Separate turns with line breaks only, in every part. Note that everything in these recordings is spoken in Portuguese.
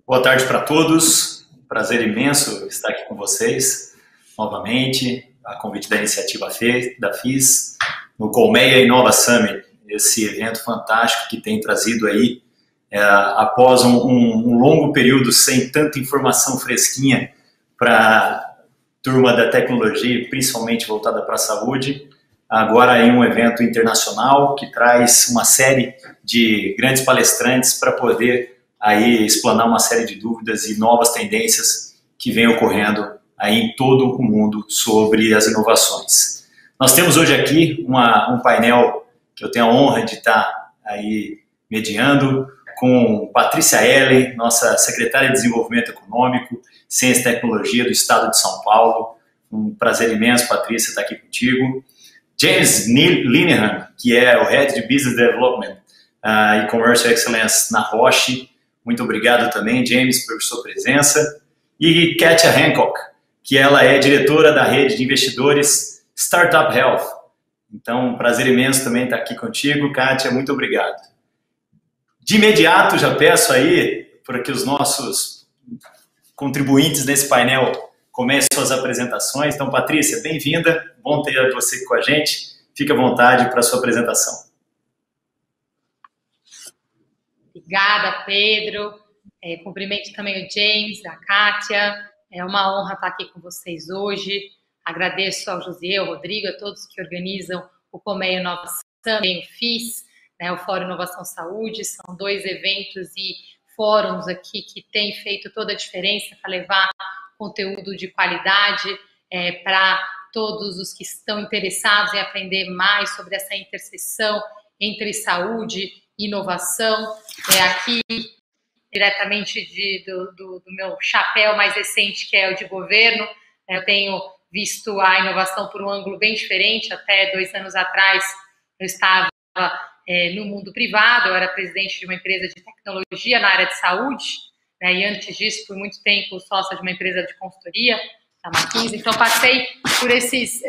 Boa tarde para todos, prazer imenso estar aqui com vocês novamente, a convite da iniciativa da FIS, no Colmeia Inova Summit, esse evento fantástico que tem trazido aí, após um longo período sem tanta informação fresquinha para a turma da tecnologia, principalmente voltada para a saúde, agora em um evento internacional que traz uma série de grandes palestrantes para poder aí explanar uma série de dúvidas e novas tendências que vêm ocorrendo aí em todo o mundo sobre as inovações. Nós temos hoje aqui um painel que eu tenho a honra de estar aí mediando com Patrícia Ellen, nossa secretária de Desenvolvimento Econômico, Ciência e Tecnologia do Estado de São Paulo. Um prazer imenso, Patrícia, estar aqui contigo. James Linehan, que é o Head de Business Development e Commercial Excellence na Roche. Muito obrigado também, James, por sua presença. E Katia Hancock, que ela é diretora da rede de investidores Startup Health. Então, um prazer imenso também estar aqui contigo, Katia, muito obrigado. De imediato, já peço aí para que os nossos contribuintes nesse painel comecem suas apresentações. Então, Patrícia, bem-vinda, bom ter você com a gente. Fique à vontade para a sua apresentação.
Obrigada, Pedro. Cumprimento também o James, a Kátia. É uma honra estar aqui com vocês hoje. Agradeço ao José, ao Rodrigo, a todos que organizam o Colmeia Inova Summit, o FIS, o Fórum Inovação Saúde. São dois eventos e fóruns aqui que têm feito toda a diferença para levar conteúdo de qualidade para todos os que estão interessados em aprender mais sobre essa interseção entre saúde e inovação. Aqui, diretamente do meu chapéu mais recente, que é o de governo, eu tenho visto a inovação por um ângulo bem diferente. Até 2 anos atrás, eu estava no mundo privado, eu era presidente de uma empresa de tecnologia na área de saúde, e antes disso, por muito tempo, sócia de uma empresa de consultoria, a McKinsey. Então, passei por esses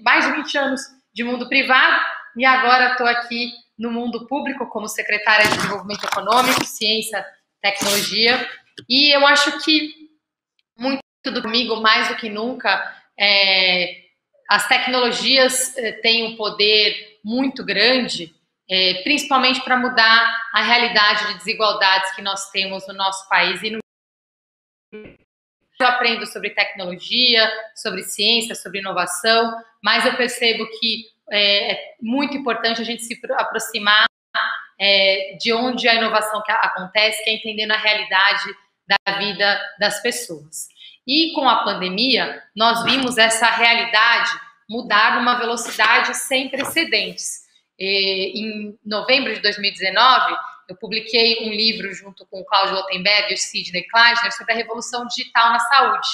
mais de 20 anos de mundo privado e agora estou aqui no mundo público como secretária de Desenvolvimento Econômico, Ciência, Tecnologia, e eu acho que muito comigo, mais do que nunca, as tecnologias têm um poder muito grande, principalmente para mudar a realidade de desigualdades que nós temos no nosso país. E eu aprendo sobre tecnologia, sobre ciência, sobre inovação, mas eu percebo que é muito importante a gente se aproximar de onde a inovação acontece, que é entendendo a realidade da vida das pessoas. E com a pandemia, nós vimos essa realidade mudar numa velocidade sem precedentes. Em novembro de 2019, eu publiquei um livro junto com o Cláudio Lotenberg e o Sidney Kleisner sobre a revolução digital na saúde.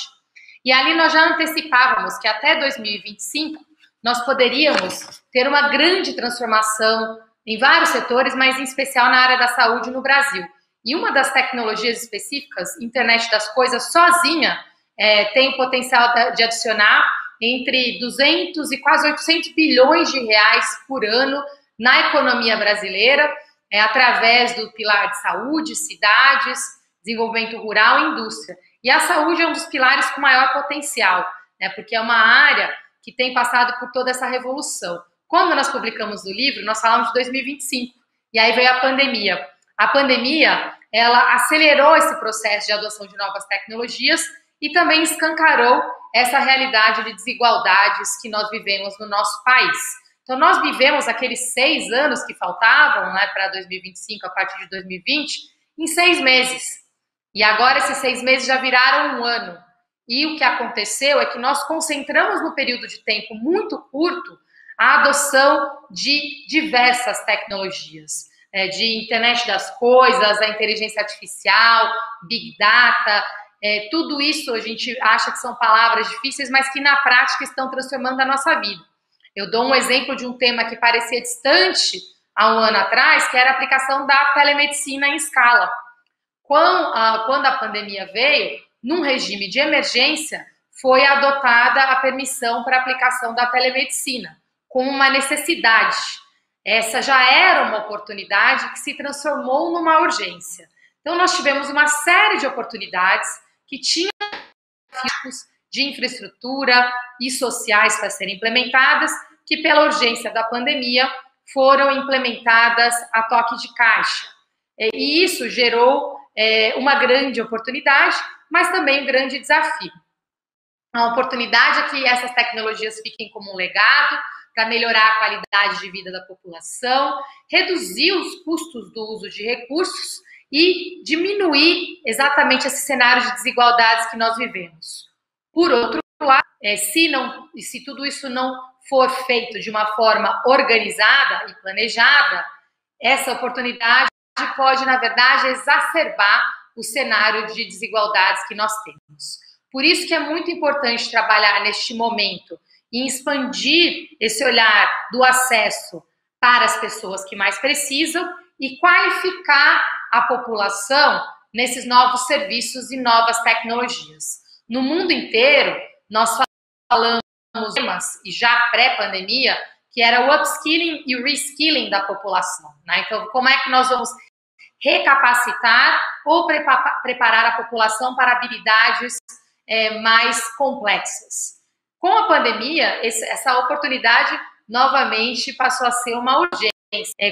E ali nós já antecipávamos que até 2025 nós poderíamos ter uma grande transformação em vários setores, mas em especial na área da saúde no Brasil. E uma das tecnologias específicas, internet das coisas, sozinha, tem o potencial de adicionar entre 200 e quase 800 bilhões de reais por ano na economia brasileira, através do pilar de saúde, cidades, desenvolvimento rural e indústria. E a saúde é um dos pilares com maior potencial, porque é uma área que tem passado por toda essa revolução. Quando nós publicamos o livro, nós falamos de 2025, e aí veio a pandemia. A pandemia, ela acelerou esse processo de adoção de novas tecnologias e também escancarou essa realidade de desigualdades que nós vivemos no nosso país. Então, nós vivemos aqueles 6 anos que faltavam para 2025, a partir de 2020, em 6 meses. E agora esses 6 meses já viraram 1 ano. E o que aconteceu é que nós concentramos no período de tempo muito curto a adoção de diversas tecnologias, de internet das coisas, a inteligência artificial, big data, tudo isso a gente acha que são palavras difíceis, mas que na prática estão transformando a nossa vida. Eu dou um exemplo de um tema que parecia distante há um ano atrás, que era a aplicação da telemedicina em escala. Quando a pandemia veio, num regime de emergência, foi adotada a permissão para a aplicação da telemedicina, com uma necessidade. Essa já era uma oportunidade que se transformou numa urgência. Então, nós tivemos uma série de oportunidades que tinham desafios de infraestrutura e sociais para serem implementadas, que pela urgência da pandemia foram implementadas a toque de caixa. E isso gerou uma grande oportunidade, mas também um grande desafio. A oportunidade é que essas tecnologias fiquem como um legado para melhorar a qualidade de vida da população, reduzir os custos do uso de recursos e diminuir exatamente esse cenário de desigualdades que nós vivemos. Por outro lado, se tudo isso não for feito de uma forma organizada e planejada, essa oportunidade pode, na verdade, exacerbar o cenário de desigualdades que nós temos. Por isso que é muito importante trabalhar neste momento em expandir esse olhar do acesso para as pessoas que mais precisam e qualificar a população nesses novos serviços e novas tecnologias. No mundo inteiro, nós falamos temas, e já pré-pandemia, que era o upskilling e o reskilling da população, né? Então, como é que nós vamos recapacitar ou preparar a população para habilidades mais complexas? Com a pandemia, essa oportunidade novamente passou a ser uma urgência.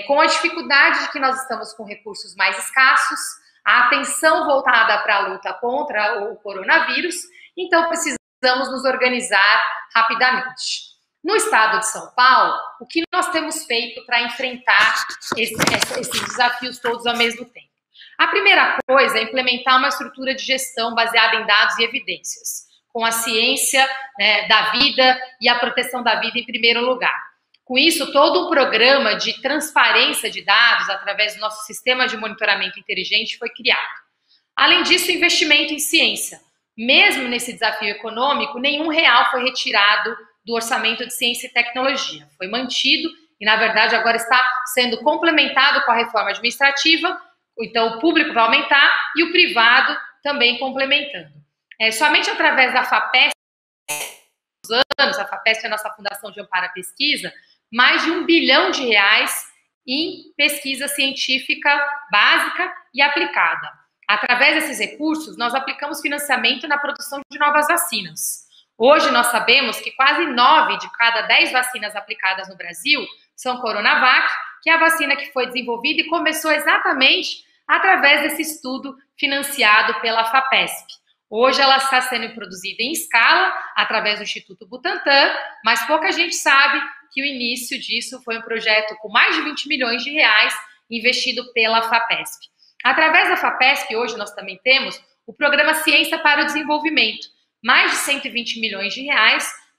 Com a dificuldade de que nós estamos com recursos mais escassos, a atenção voltada para a luta contra o coronavírus, então precisamos nos organizar rapidamente. No estado de São Paulo, o que nós temos feito para enfrentar esses desafios todos ao mesmo tempo? A primeira coisa é implementar uma estrutura de gestão baseada em dados e evidências, com a ciência da vida e a proteção da vida em primeiro lugar. Com isso, todo um programa de transparência de dados através do nosso sistema de monitoramento inteligente foi criado. Além disso, investimento em ciência. Mesmo nesse desafio econômico, nenhum real foi retirado do orçamento de ciência e tecnologia. Foi mantido e, na verdade, agora está sendo complementado com a reforma administrativa. Então, o público vai aumentar e o privado também complementando. Somente através da FAPESP, a FAPESP é a nossa Fundação de Amparo à Pesquisa, mais de R$1 bilhão em pesquisa científica básica e aplicada. Através desses recursos, nós aplicamos financiamento na produção de novas vacinas. Hoje, nós sabemos que quase 9 de cada 10 vacinas aplicadas no Brasil são Coronavac, que é a vacina que foi desenvolvida e começou exatamente através desse estudo financiado pela FAPESP. Hoje ela está sendo produzida em escala através do Instituto Butantan, mas pouca gente sabe que o início disso foi um projeto com mais de R$20 milhões investido pela FAPESP. Através da FAPESP, hoje nós também temos o programa Ciência para o Desenvolvimento. Mais de R$120 milhões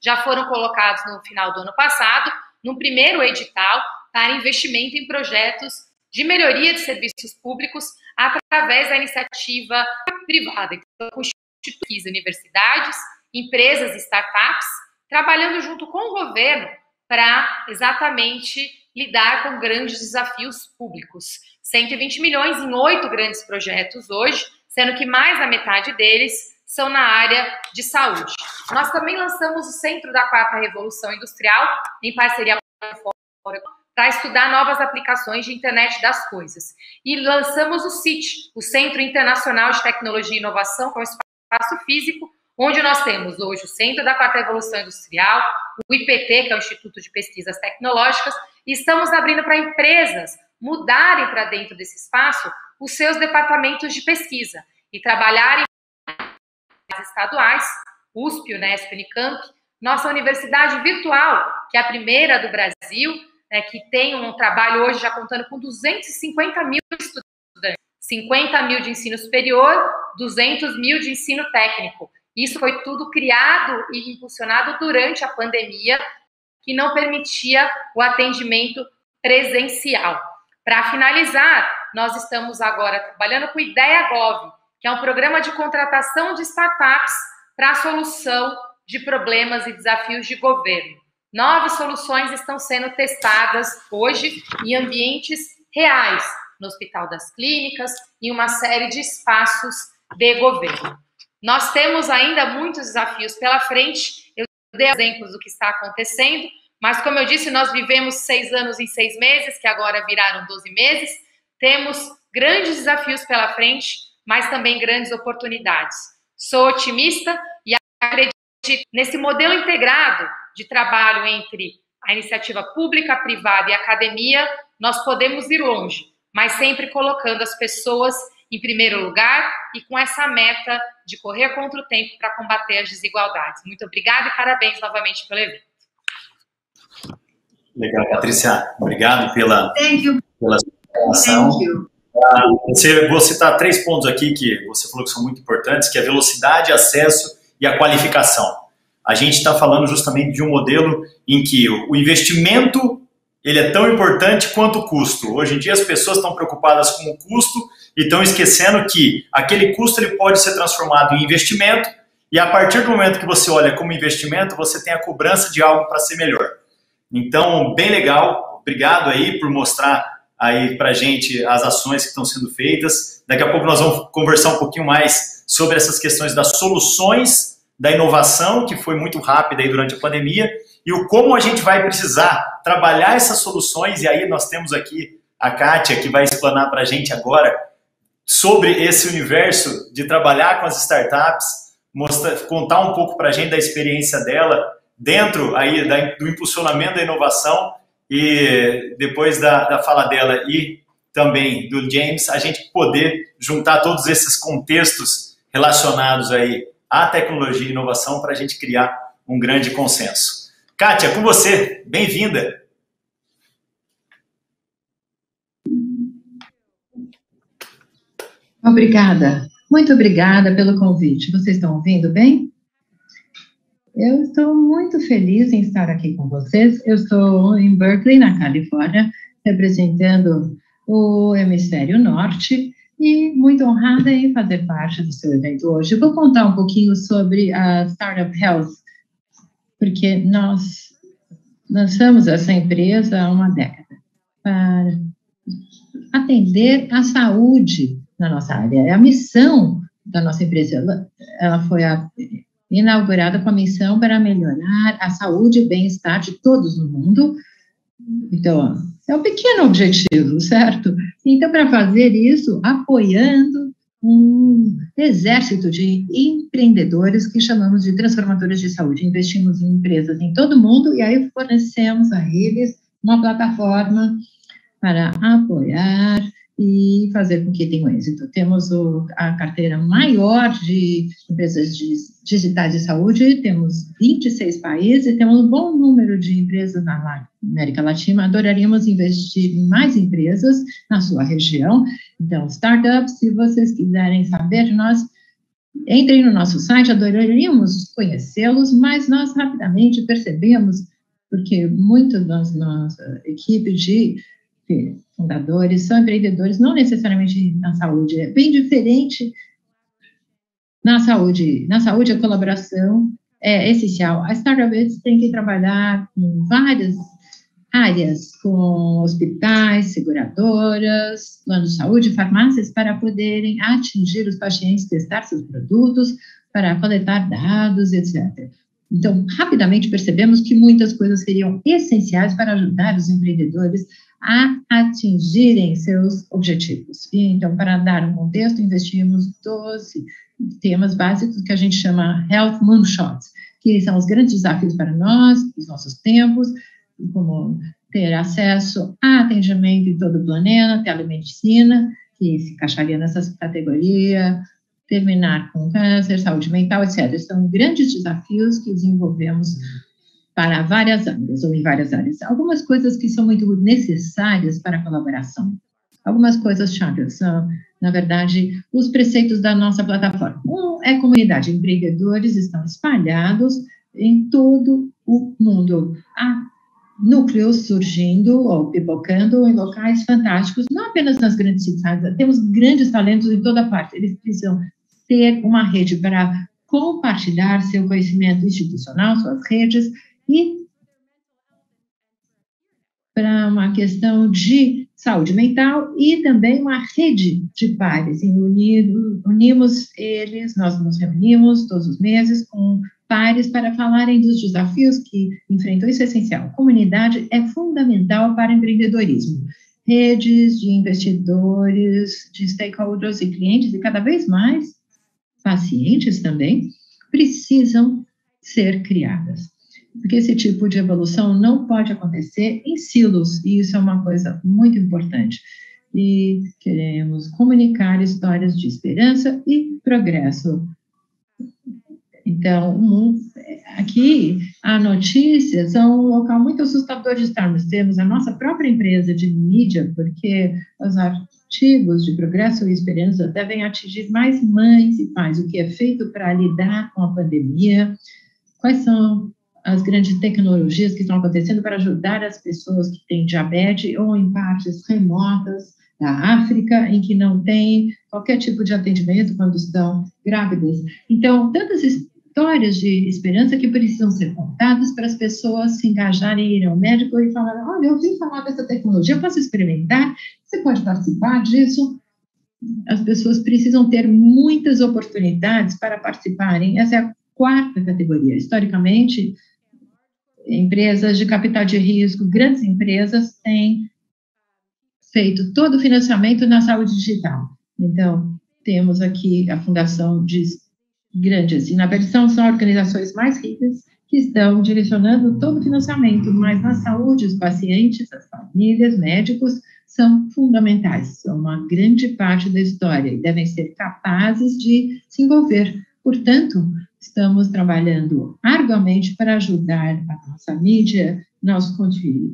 já foram colocados no final do ano passado, num primeiro edital para investimento em projetos de melhoria de serviços públicos através da iniciativa privada. Então, com institutos, universidades, empresas e startups, trabalhando junto com o governo para exatamente lidar com grandes desafios públicos. 120 milhões em 8 grandes projetos hoje, sendo que mais da metade deles são na área de saúde. Nós também lançamos o Centro da Quarta Revolução Industrial, em parceria com a para estudar novas aplicações de internet das coisas. E lançamos o CIT, o Centro Internacional de Tecnologia e Inovação, que é um espaço físico, onde nós temos hoje o Centro da Quarta Revolução Industrial, o IPT, que é o Instituto de Pesquisas Tecnológicas, e estamos abrindo para empresas mudarem para dentro desse espaço os seus departamentos de pesquisa e trabalharem estaduais, USP, Unesp, Unicamp, nossa universidade virtual, que é a primeira do Brasil, que tem um trabalho hoje já contando com 250 mil estudantes, 50 mil de ensino superior, 200 mil de ensino técnico. Isso foi tudo criado e impulsionado durante a pandemia, que não permitia o atendimento presencial. Para finalizar, nós estamos agora trabalhando com o IdeaGov, que é um programa de contratação de startups para a solução de problemas e desafios de governo. 9 soluções estão sendo testadas hoje em ambientes reais, no Hospital das Clínicas, em uma série de espaços de governo. Nós temos ainda muitos desafios pela frente. Eu dei exemplos do que está acontecendo, mas, como eu disse, nós vivemos 6 anos em 6 meses, que agora viraram 12 meses. Temos grandes desafios pela frente, mas também grandes oportunidades. Sou otimista e acredito nesse modelo integrado de trabalho entre a iniciativa pública, privada e academia. Nós podemos ir longe, mas sempre colocando as pessoas em primeiro lugar e com essa meta de correr contra o tempo para combater as desigualdades. Muito obrigada e parabéns novamente pelo evento.
Legal, Patrícia. Obrigado pela sua explicação. Vou citar 3 pontos aqui que você falou que são muito importantes, que é a velocidade, acesso e a qualificação. A gente está falando justamente de um modelo em que o investimento ele é tão importante quanto o custo. Hoje em dia as pessoas estão preocupadas com o custo e estão esquecendo que aquele custo ele pode ser transformado em investimento e a partir do momento que você olha como investimento, você tem a cobrança de algo para ser melhor. Então, bem legal. Obrigado aí por mostrar aí para a gente as ações que estão sendo feitas. Daqui a pouco nós vamos conversar um pouquinho mais sobre essas questões das soluções da inovação, que foi muito rápida aí durante a pandemia, e o como a gente vai precisar trabalhar essas soluções, e aí nós temos aqui a Kátia, que vai explanar para a gente agora sobre esse universo de trabalhar com as startups, contar um pouco para a gente da experiência dela dentro aí do impulsionamento da inovação, e depois da fala dela e também do James, a gente poder juntar todos esses contextos relacionados aí à tecnologia e inovação para a gente criar um grande consenso. Kátia, com você, bem-vinda.
Obrigada, muito obrigada pelo convite. Vocês estão ouvindo bem? Eu estou muito feliz em estar aqui com vocês. Eu estou em Berkeley, na Califórnia, representando o Hemisfério Norte e muito honrada em fazer parte do seu evento hoje. Eu vou contar um pouquinho sobre a Startup Health, porque nós lançamos essa empresa há uma década para atender a saúde na nossa área. É a missão da nossa empresa. Ela foi inaugurada com a missão para melhorar a saúde e bem-estar de todos no mundo. Então, é um pequeno objetivo, certo? Então, para fazer isso, apoiando um exército de empreendedores que chamamos de transformadores de saúde. Investimos em empresas em todo o mundo e aí fornecemos a eles uma plataforma para apoiar e fazer com que tenham êxito. Temos a carteira maior de empresas digitais de saúde, temos 26 países e temos um bom número de empresas na América Latina. Adoraríamos investir em mais empresas na sua região. Então, startups, se vocês quiserem saber de nós, entrem no nosso site, adoraríamos conhecê-los, mas nós rapidamente percebemos, porque muito da nossa equipe de fundadores são empreendedores, não necessariamente na saúde, é bem diferente na saúde. Na saúde, a colaboração é essencial. A Startup tem que trabalhar com várias áreas, com hospitais, seguradoras, planos de saúde, farmácias, para poderem atingir os pacientes, testar seus produtos, para coletar dados, etc. Então, rapidamente percebemos que muitas coisas seriam essenciais para ajudar os empreendedores a atingirem seus objetivos. E, então, para dar um contexto, investimos 12 temas básicos que a gente chama Health Moonshots, que são os grandes desafios para nós, os nossos tempos, como ter acesso a atendimento em todo o planeta, telemedicina, que se encaixaria nessa categoria, terminar com câncer, saúde mental, etc. São grandes desafios que desenvolvemos para várias áreas, ou em várias áreas. Algumas coisas que são muito necessárias para a colaboração. Algumas coisas-chave são, na verdade, os preceitos da nossa plataforma. Um é comunidade. Empreendedores estão espalhados em todo o mundo. Há núcleos surgindo ou pipocando em locais fantásticos, não apenas nas grandes cidades, temos grandes talentos em toda parte. Eles precisam ter uma rede para compartilhar seu conhecimento institucional, suas redes, e para uma questão de saúde mental e também uma rede de pares. E unimos eles, nós nos reunimos todos os meses com pares para falarem dos desafios que enfrentam. Isso é essencial. Comunidade é fundamental para empreendedorismo. Redes de investidores, de stakeholders e clientes, e cada vez mais pacientes também, precisam ser criadas. Porque esse tipo de evolução não pode acontecer em silos, e isso é uma coisa muito importante. E queremos comunicar histórias de esperança e progresso. Então, aqui, a notícias são um local muito assustador de estarmos. Temos a nossa própria empresa de mídia, porque os artigos de progresso e esperança devem atingir mais mães e pais. O que é feito para lidar com a pandemia? Quais são as grandes tecnologias que estão acontecendo para ajudar as pessoas que têm diabetes ou em partes remotas da África, em que não tem qualquer tipo de atendimento quando estão grávidas? Então, tantas histórias de esperança que precisam ser contadas para as pessoas se engajarem, irem ao médico e falar: olha, eu ouvi falar dessa tecnologia, eu posso experimentar? Você pode participar disso? As pessoas precisam ter muitas oportunidades para participarem. Essa é a quarta categoria. Historicamente, empresas de capital de risco, grandes empresas, têm feito todo o financiamento na saúde digital. Então, temos aqui a fundação de grandes, e na versão são organizações mais ricas que estão direcionando todo o financiamento, mas na saúde, os pacientes, as famílias, médicos, são fundamentais, são uma grande parte da história e devem ser capazes de se envolver. Portanto, estamos trabalhando arduamente para ajudar a nossa mídia, nossos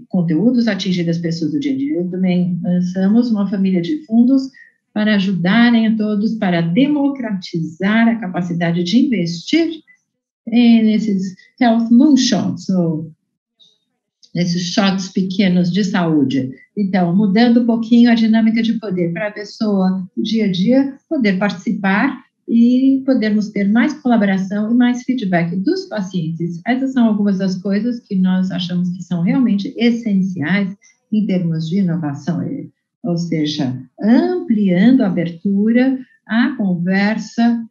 conteúdos a atingir as pessoas do dia a dia. Também lançamos uma família de fundos para ajudarem a todos, para democratizar a capacidade de investir nesses health moonshots, ou nesses shots pequenos de saúde. Então, mudando um pouquinho a dinâmica de poder para a pessoa, do dia a dia, poder participar e podermos ter mais colaboração e mais feedback dos pacientes. Essas são algumas das coisas que nós achamos que são realmente essenciais em termos de inovação, ou seja, ampliando a abertura, a conversa,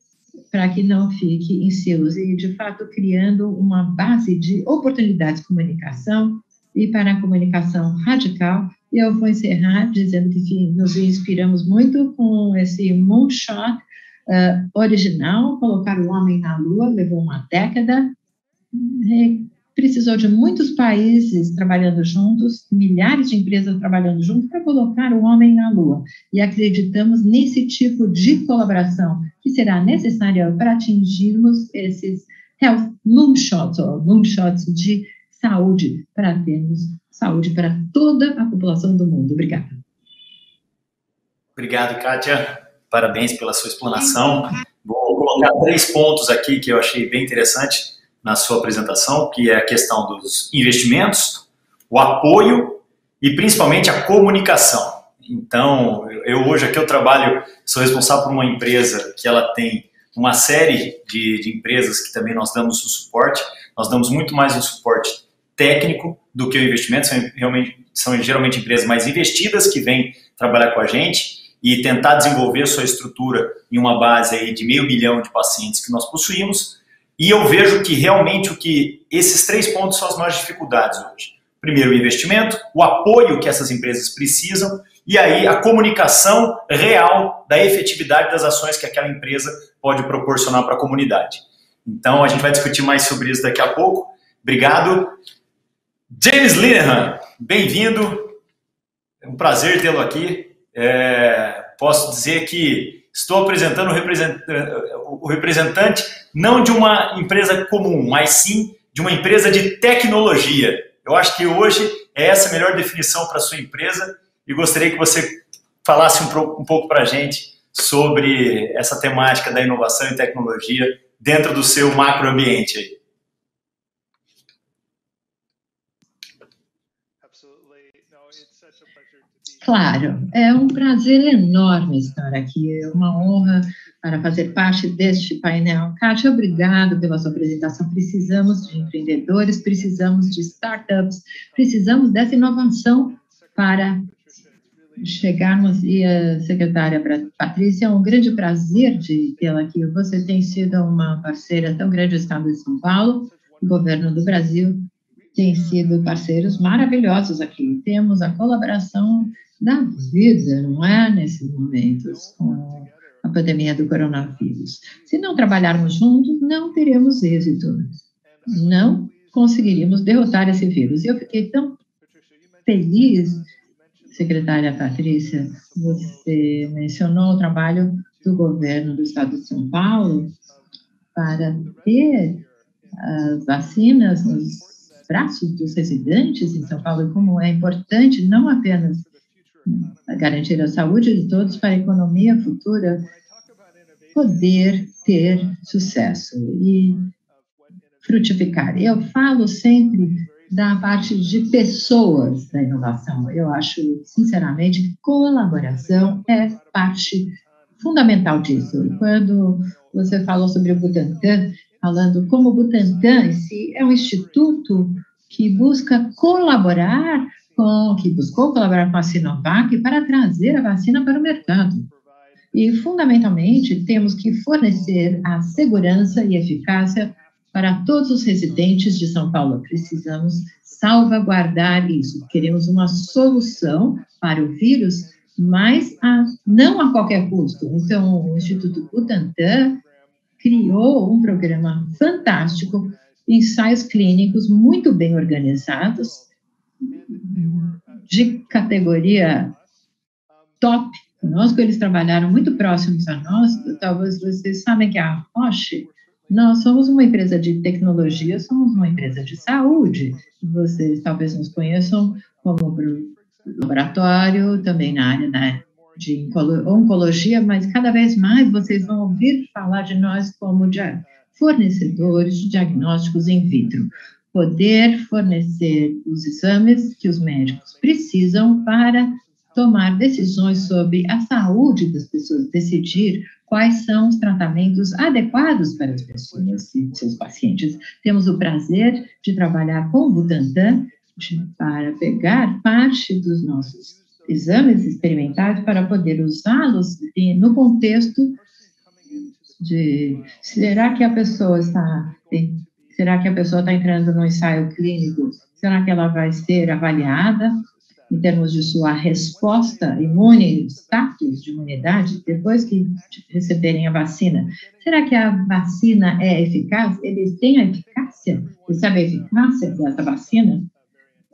para que não fique em silos, e, de fato, criando uma base de oportunidades de comunicação e para a comunicação radical. E eu vou encerrar dizendo que nos inspiramos muito com esse moonshot original, colocar o homem na Lua, levou uma década, precisou de muitos países trabalhando juntos, milhares de empresas trabalhando juntos para colocar o homem na Lua. E acreditamos nesse tipo de colaboração que será necessária para atingirmos esses health moonshots, ou moonshots de saúde, para termos saúde para toda a população do mundo. Obrigada.
Obrigado, Kátia. Parabéns pela sua explanação. Vou colocar 3 pontos aqui que eu achei bem interessante na sua apresentação, que é a questão dos investimentos, o apoio e principalmente a comunicação. Então, hoje aqui eu trabalho, sou responsável por uma empresa que ela tem uma série de empresas que também nós damos o suporte. Nós damos muito mais um suporte técnico do que o investimento. São geralmente empresas mais investidas que vêm trabalhar com a gente e tentar desenvolver sua estrutura em uma base aí de 500 mil de pacientes que nós possuímos. E eu vejo que realmente esses 3 pontos são as maiores dificuldades hoje. Primeiro, o investimento, o apoio que essas empresas precisam e aí a comunicação real da efetividade das ações que aquela empresa pode proporcionar para a comunidade. Então, a gente vai discutir mais sobre isso daqui a pouco. Obrigado. James Linehan, bem-vindo. É um prazer tê-lo aqui. Posso dizer que estou apresentando o representante não de uma empresa comum, mas sim de uma empresa de tecnologia. Eu acho que hoje é essa a melhor definição para a sua empresa e gostaria que você falasse um pouco para a gente sobre essa temática da inovação e tecnologia dentro do seu macroambiente aí.
Claro, é um prazer enorme estar aqui, é uma honra para fazer parte deste painel. Kátia, obrigado pela sua apresentação. Precisamos de empreendedores, precisamos de startups, precisamos dessa inovação para chegarmos. E a secretária Patrícia, é um grande prazer de tê-la aqui. Você tem sido uma parceira tão grande do Estado de São Paulo, o governo do Brasil tem sido parceiros maravilhosos aqui. Temos a colaboração da vida, não é, nesses momentos, com a pandemia do coronavírus. Se não trabalharmos juntos, não teremos êxito. Não conseguiríamos derrotar esse vírus. E eu fiquei tão feliz, secretária Patrícia, você mencionou o trabalho do governo do Estado de São Paulo para ter as vacinas nos braços dos residentes em São Paulo, e como é importante não apenas garantir a saúde de todos para a economia futura poder ter sucesso e frutificar. Eu falo sempre da parte de pessoas da inovação. Eu acho, sinceramente, que colaboração é parte fundamental disso. Quando você falou sobre o Butantan, falando como o Butantan em si é um instituto que busca colaborar que buscou colaborar com a Sinovac para trazer a vacina para o mercado. E, fundamentalmente, temos que fornecer a segurança e eficácia para todos os residentes de São Paulo. Precisamos salvaguardar isso. Queremos uma solução para o vírus, mas não a qualquer custo. Então, o Instituto Butantan criou um programa fantástico, ensaios clínicos muito bem organizados, de categoria top conosco. Eles trabalharam muito próximos a nós. Talvez vocês sabem que a Roche, nós somos uma empresa de tecnologia, somos uma empresa de saúde. Vocês talvez nos conheçam como laboratório, também na área de oncologia, mas cada vez mais vocês vão ouvir falar de nós como fornecedores de diagnósticos in vitro. Poder fornecer os exames que os médicos precisam para tomar decisões sobre a saúde das pessoas, decidir quais são os tratamentos adequados para as pessoas e seus pacientes. Temos o prazer de trabalhar com o Butantan para pegar parte dos nossos exames experimentais para poder usá-los no contexto de será que a pessoa está entrando no ensaio clínico? Será que ela vai ser avaliada em termos de sua resposta imune, status de imunidade, depois que receberem a vacina? Será que a vacina é eficaz? Eles têm a eficácia? Você sabe a eficácia dessa vacina?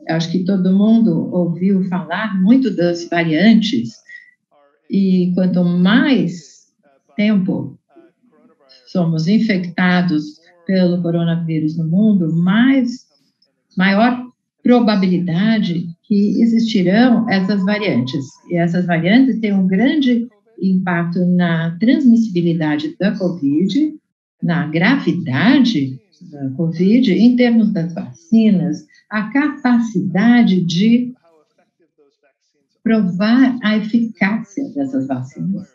Eu acho que todo mundo ouviu falar muito das variantes, e quanto mais tempo somos infectados pelo coronavírus no mundo, maior probabilidade que existirão essas variantes. E essas variantes têm um grande impacto na transmissibilidade da Covid, na gravidade da Covid, em termos das vacinas, a capacidade de provar a eficácia dessas vacinas.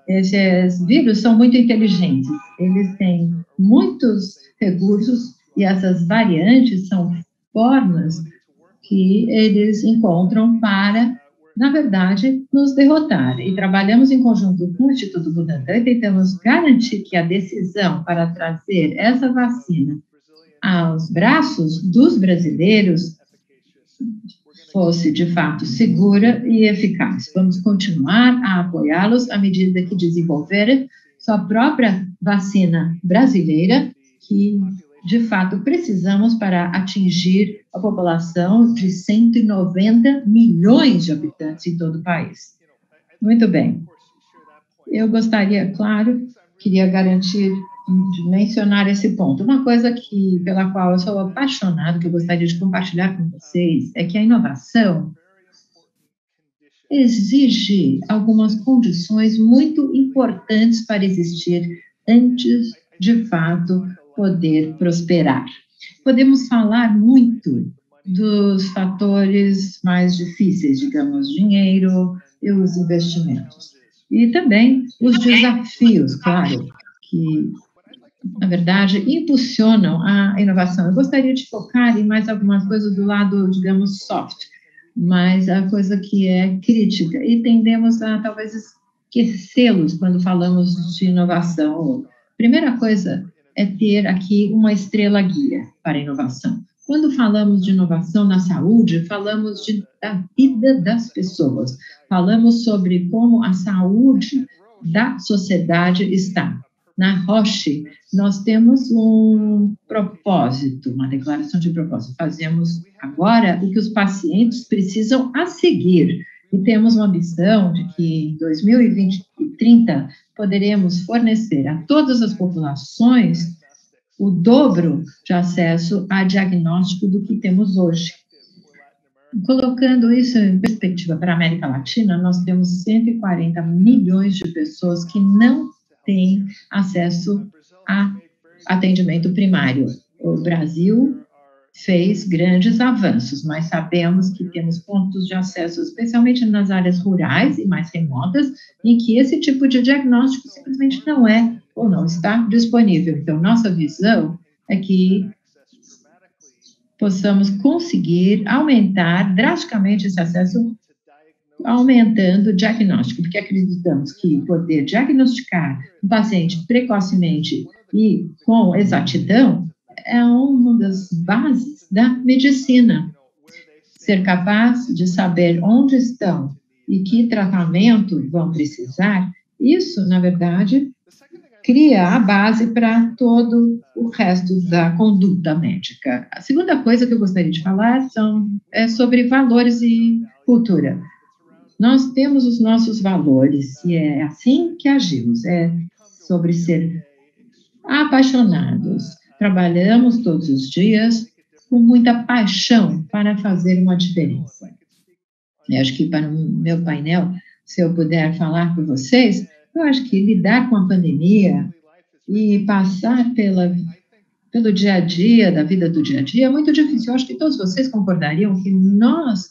Esses vírus são muito inteligentes, eles têm muitos recursos, e essas variantes são formas que eles encontram para, na verdade, nos derrotar. E trabalhamos em conjunto com o Instituto Butantan e tentamos garantir que a decisão para trazer essa vacina aos braços dos brasileiros fosse, de fato, segura e eficaz. Vamos continuar a apoiá-los à medida que desenvolverem sua própria vacina brasileira, que, de fato, precisamos para atingir a população de 190 milhões de habitantes em todo o país. Muito bem. Eu gostaria, claro, queria garantir de mencionar esse ponto. Uma coisa pela qual eu sou apaixonado, que eu gostaria de compartilhar com vocês, é que a inovação exige algumas condições muito importantes para existir antes, de fato, poder prosperar. Podemos falar muito dos fatores mais difíceis, digamos, dinheiro e os investimentos. E também os desafios, claro, que, na verdade, impulsionam a inovação. Eu gostaria de focar em mais alguma coisa do lado, digamos, soft, mas a coisa que é crítica, e tendemos a, talvez, esquecê-los quando falamos de inovação. Primeira coisa é ter aqui uma estrela guia para a inovação. Quando falamos de inovação na saúde, falamos da vida das pessoas, falamos sobre como a saúde da sociedade está. Na Roche, nós temos um propósito, uma declaração de propósito. Fazemos agora o que os pacientes precisam a seguir. E temos uma missão de que em 2020 e 30 poderemos fornecer a todas as populações o dobro de acesso a diagnóstico do que temos hoje. Colocando isso em perspectiva para a América Latina, nós temos 140 milhões de pessoas que não têm acesso a atendimento primário. O Brasil fez grandes avanços, mas sabemos que temos pontos de acesso, especialmente nas áreas rurais e mais remotas, em que esse tipo de diagnóstico simplesmente não é ou não está disponível. Então, nossa visão é que possamos conseguir aumentar drasticamente esse acesso, aumentando o diagnóstico, porque acreditamos que poder diagnosticar um paciente precocemente e com exatidão é uma das bases da medicina. Ser capaz de saber onde estão e que tratamento vão precisar, isso, na verdade, cria a base para todo o resto da conduta médica. A segunda coisa que eu gostaria de falar é sobre valores e cultura. Nós temos os nossos valores e é assim que agimos, é sobre ser apaixonados. Trabalhamos todos os dias com muita paixão para fazer uma diferença. Eu acho que para o meu painel, se eu puder falar com vocês, eu acho que lidar com a pandemia e passar pelo dia a dia, da vida do dia a dia, é muito difícil. Eu acho que todos vocês concordariam que nós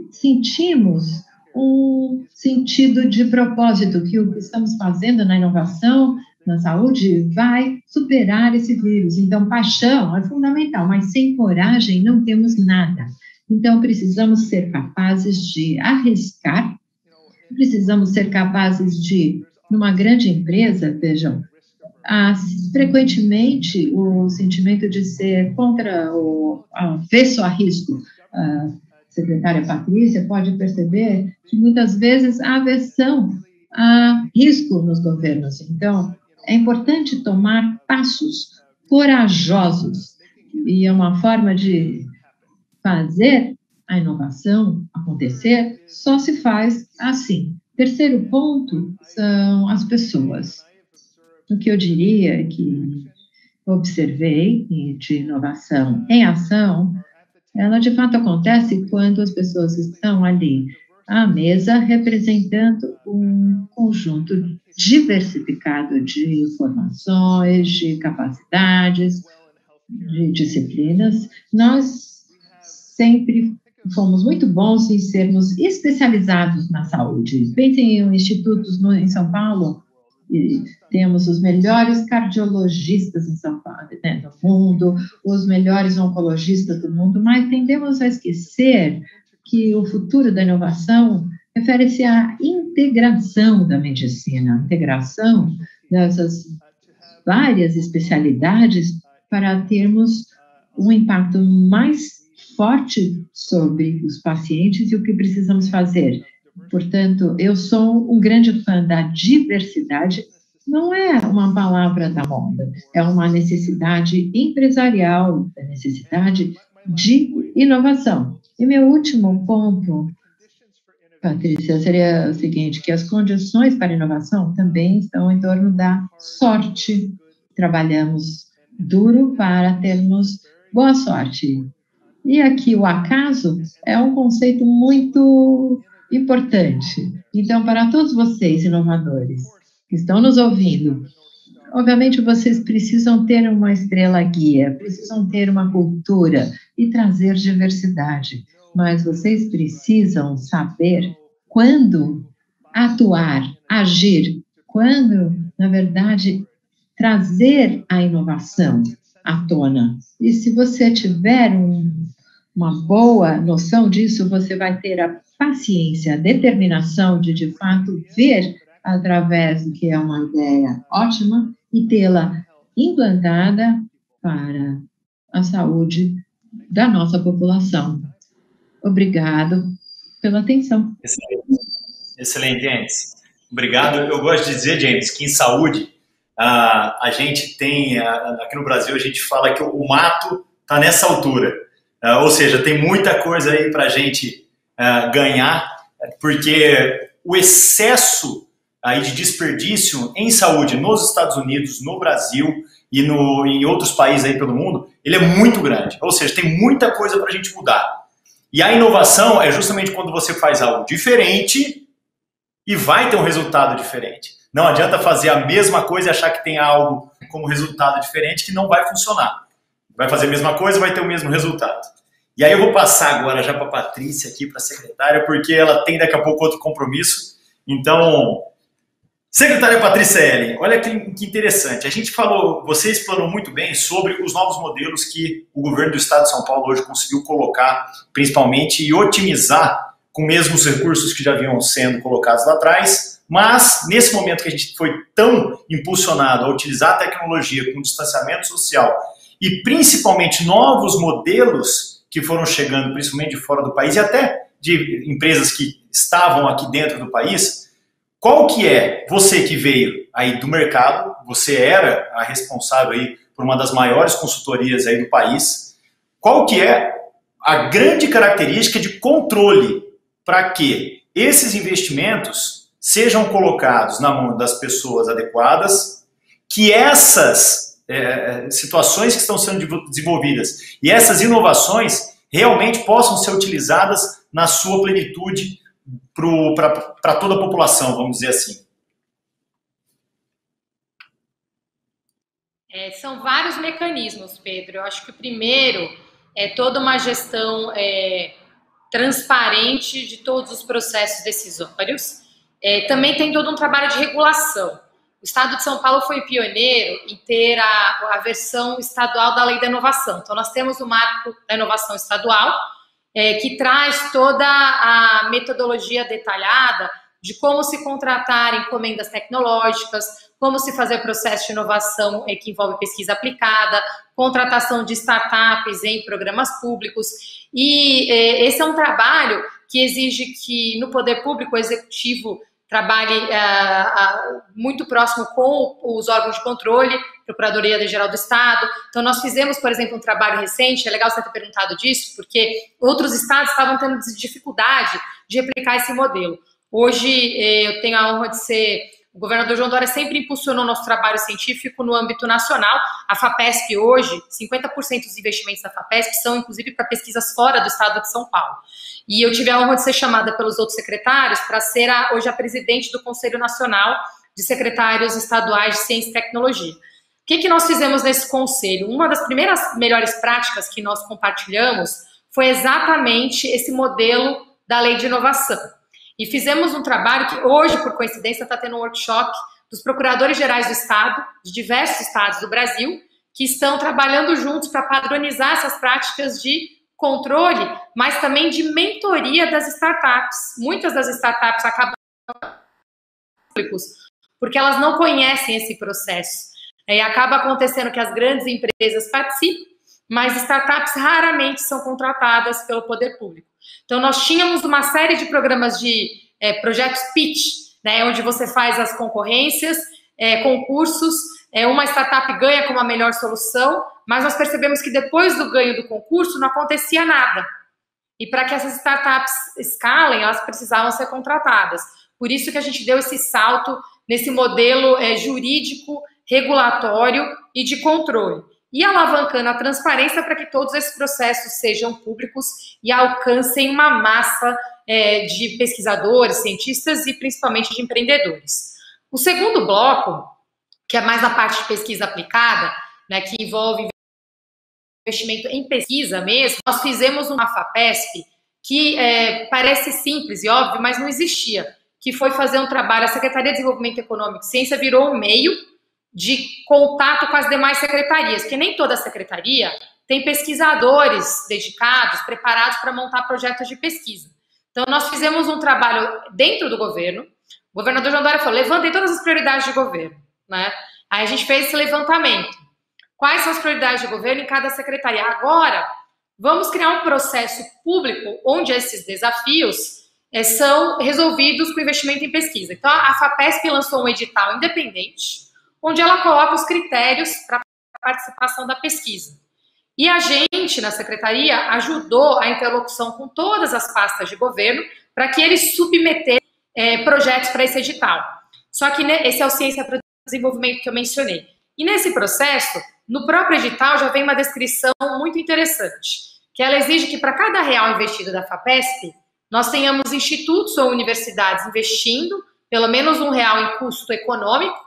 sentimos um sentido de propósito, que o que estamos fazendo na inovação, na saúde, vai superar esse vírus. Então, paixão é fundamental, mas sem coragem não temos nada. Então, precisamos ser capazes de arriscar, precisamos ser capazes de, numa grande empresa, vejam, frequentemente o sentimento de ser contra o avesso a risco. A secretária Patrícia pode perceber que muitas vezes há aversão a risco nos governos. Então, é importante tomar passos corajosos e é uma forma de fazer a inovação acontecer, só se faz assim. Terceiro ponto são as pessoas. O que eu diria que observei de inovação em ação, ela de fato acontece quando as pessoas estão ali à mesa representando um conjunto diversificado de informações, de capacidades, de disciplinas. Nós sempre fomos muito bons em sermos especializados na saúde. Pensem em institutos em São Paulo, e temos os melhores cardiologistas em São Paulo, né, no mundo, os melhores oncologistas do mundo, mas tendemos a esquecer que o futuro da inovação refere-se à integração da medicina, a integração dessas várias especialidades para termos um impacto mais forte sobre os pacientes e o que precisamos fazer. Portanto, eu sou um grande fã da diversidade, não é uma palavra da moda, é uma necessidade empresarial, é necessidade de inovação. E meu último ponto, Patrícia, seria o seguinte, que as condições para inovação também estão em torno da sorte. Trabalhamos duro para termos boa sorte. E aqui o acaso é um conceito muito importante. Então, para todos vocês, inovadores, que estão nos ouvindo, Obviamente, vocês precisam ter uma estrela guia, precisam ter uma cultura e trazer diversidade, mas vocês precisam saber quando atuar, agir, quando, na verdade, trazer a inovação à tona. E se você tiver uma boa noção disso, você vai ter a paciência, a determinação de fato, ver através do que é uma ideia ótima e tê-la implantada para a saúde da nossa população. Obrigado pela atenção.
Excelente, James. Obrigado. Eu gosto de dizer, James, que em saúde a gente tem, aqui no Brasil, a gente fala que o mato está nessa altura. Ou seja, tem muita coisa aí para a gente ganhar, porque o excesso aí de desperdício em saúde nos Estados Unidos, no Brasil e em outros países aí pelo mundo, ele é muito grande. Ou seja, tem muita coisa para a gente mudar. E a inovação é justamente quando você faz algo diferente e vai ter um resultado diferente. Não adianta fazer a mesma coisa e achar que tem algo como resultado diferente que não vai funcionar. Vai fazer a mesma coisa e vai ter o mesmo resultado. E aí eu vou passar agora já para a Patrícia aqui, para a secretária, porque ela tem daqui a pouco outro compromisso. Então, secretária Patrícia Ellen, olha que interessante. A gente falou, você explanou muito bem sobre os novos modelos que o governo do estado de São Paulo hoje conseguiu colocar, principalmente, e otimizar com os mesmos recursos que já vinham sendo colocados lá atrás, mas nesse momento que a gente foi tão impulsionado a utilizar a tecnologia com distanciamento social e principalmente novos modelos que foram chegando, principalmente de fora do país e até de empresas que estavam aqui dentro do país, qual que é, você que veio aí do mercado, você era a responsável aí por uma das maiores consultorias aí do país, qual que é a grande característica de controle para que esses investimentos sejam colocados na mão das pessoas adequadas, que essas situações que estão sendo desenvolvidas e essas inovações realmente possam ser utilizadas na sua plenitude para toda a população, vamos dizer assim.
São vários mecanismos, Pedro. Eu acho que o primeiro é toda uma gestão transparente de todos os processos decisórios. Também tem todo um trabalho de regulação. O Estado de São Paulo foi pioneiro em ter a versão estadual da Lei da Inovação. Então, nós temos o Marco da Inovação Estadual, que traz toda a metodologia detalhada de como se contratar encomendas tecnológicas, como se fazer processo de inovação que envolve pesquisa aplicada, contratação de startups em programas públicos. E esse é um trabalho que exige que no poder público o executivo trabalhe muito próximo com os órgãos de controle, Procuradoria-Geral do Estado. Então, nós fizemos, por exemplo, um trabalho recente, é legal você ter perguntado disso, porque outros estados estavam tendo dificuldade de replicar esse modelo. Hoje, eu tenho a honra de ser... O governador João Dória sempre impulsionou nosso trabalho científico no âmbito nacional. A FAPESP hoje, 50% dos investimentos da FAPESP são, inclusive, para pesquisas fora do estado de São Paulo. E eu tive a honra de ser chamada pelos outros secretários para ser hoje a presidente do Conselho Nacional de Secretários Estaduais de Ciência e Tecnologia. O que nós fizemos nesse conselho? Uma das primeiras melhores práticas que nós compartilhamos foi exatamente esse modelo da Lei de Inovação. E fizemos um trabalho que hoje, por coincidência, está tendo um workshop dos procuradores gerais do Estado, de diversos estados do Brasil, que estão trabalhando juntos para padronizar essas práticas de controle, mas também de mentoria das startups. Muitas das startups acabam públicos porque elas não conhecem esse processo. E acaba acontecendo que as grandes empresas participam, mas startups raramente são contratadas pelo poder público. Então, nós tínhamos uma série de programas de projetos pitch, né, onde você faz as concorrências, concursos, uma startup ganha como a melhor solução, mas nós percebemos que depois do ganho do concurso não acontecia nada. E para que essas startups escalem, elas precisavam ser contratadas. Por isso que a gente deu esse salto nesse modelo jurídico, regulatório e de controle. E alavancando a transparência para que todos esses processos sejam públicos e alcancem uma massa de pesquisadores, cientistas e principalmente de empreendedores. O segundo bloco que é mais na parte de pesquisa aplicada, né, que envolve investimento em pesquisa mesmo, nós fizemos uma FAPESP que parece simples e óbvio, mas não existia, que foi fazer um trabalho, a Secretaria de Desenvolvimento Econômico e Ciência virou um meio de contato com as demais secretarias, porque nem toda secretaria tem pesquisadores dedicados, preparados para montar projetos de pesquisa. Então, nós fizemos um trabalho dentro do governo, o governador João Dória falou, levantem todas as prioridades de governo, né? Aí a gente fez esse levantamento. Quais são as prioridades de governo em cada secretaria? Agora, vamos criar um processo público onde esses desafios são resolvidos com investimento em pesquisa. Então, a FAPESP lançou um edital independente, onde ela coloca os critérios para a participação da pesquisa. E a gente, na secretaria, ajudou a interlocução com todas as pastas de governo para que eles submetessem projetos para esse edital. Só que esse é o Ciência para o Desenvolvimento que eu mencionei. E nesse processo, no próprio edital já vem uma descrição muito interessante, que ela exige que para cada real investido da FAPESP, nós tenhamos institutos ou universidades investindo pelo menos R$1 em custo econômico